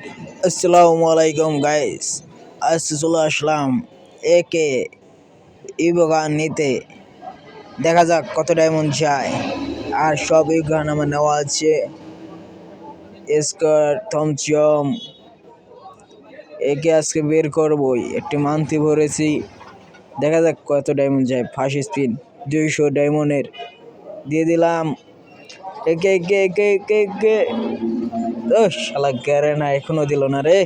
আসসালামু আলাইকুম গাইস, আজকে চলে আসলাম একে ইবোগান নিতে। দেখা যাক কত ডায়মন্ড যায়। আর সব ইবোগান আমার নেওয়া আছে। স্কার থমচম একে আজকে বের করবই। একটি মান্থি ভরেছি, দেখা যাক কত ডায়মন্ড যায়। ফার্স্ট স্পিন 200 ডায়মন্ডের দিয়ে দিলাম। একে একে একে একে একে শালা গ্যারেনা এখনো দিল না রে।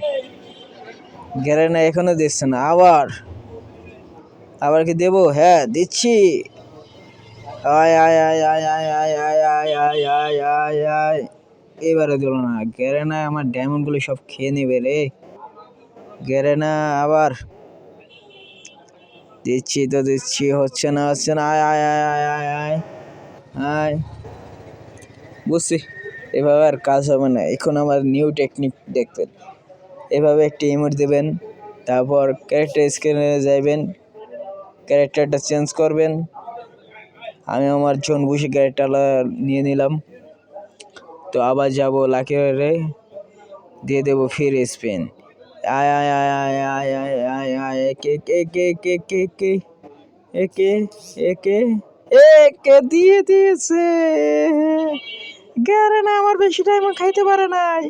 গ্যারেনা এখনো দিচ্ছে না। আবার কি দেবো? হ্যাঁ দিচ্ছি। আয় আয় আয় আয় আয় আয় আয় আয় আয় আয় আয় আয় এবারে দিল না। গ্যারেনা আমার ডায়মন্ড গুলো সব খেয়ে নেবে রে। গ্যারেনা আবার দিচ্ছি তো দিচ্ছি, হচ্ছে না হচ্ছে না। আয় আয় আয় আয় আয় আয় আয় বুঝছি, এভাবে আর কাজ হবে না। এখন আমার নিউ টেকনিক দেখবেন। এভাবে একটি ইমোট দেবেন, তারপর ক্যারেক্টার স্ক্রিনে যাইবেন, ক্যারেক্টারটা চেঞ্জ করবেন। আমি আমার জন বুঝি ক্যারেক্টার নিয়ে নিলাম। তো আবার যাব লাকি রে, দিয়ে দেবো ফির স্পিন। আয় আয় আয় আয় আয় আয় আয় আয় একে একে একে একে একে একে একে একে দিয়ে দিয়েছে। গ্যারেনা আমার বেশি টাইম খাইতে পারে নাই,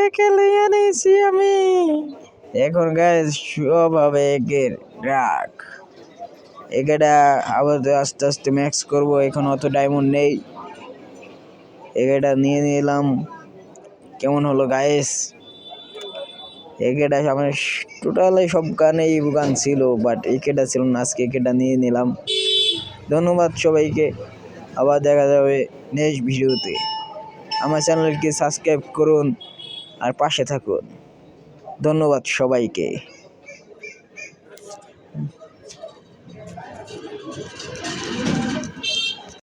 একে লিয়ে নিয়েছি আমি। এখন গাইস সব হবে একের রাগ। একেটা আবার আস্তে আস্তে ম্যাক্স করবো। এখন অত ডায়মন্ড নেই, একেটা নিয়ে নিলাম। কেমন হলো গাইস? একেটা আমার টোটালি সব গানেই গান ছিল, বাট একেটা ছিল না। আজকে একেটা নিয়ে নিলাম। ধন্যবাদ সবাইকে, আবার দেখা যাবে নেক্সট ভিডিওতে। আমার চ্যানেলকে সাবস্ক্রাইব করুন আর পাশে থাকুন। ধন্যবাদ সবাইকে।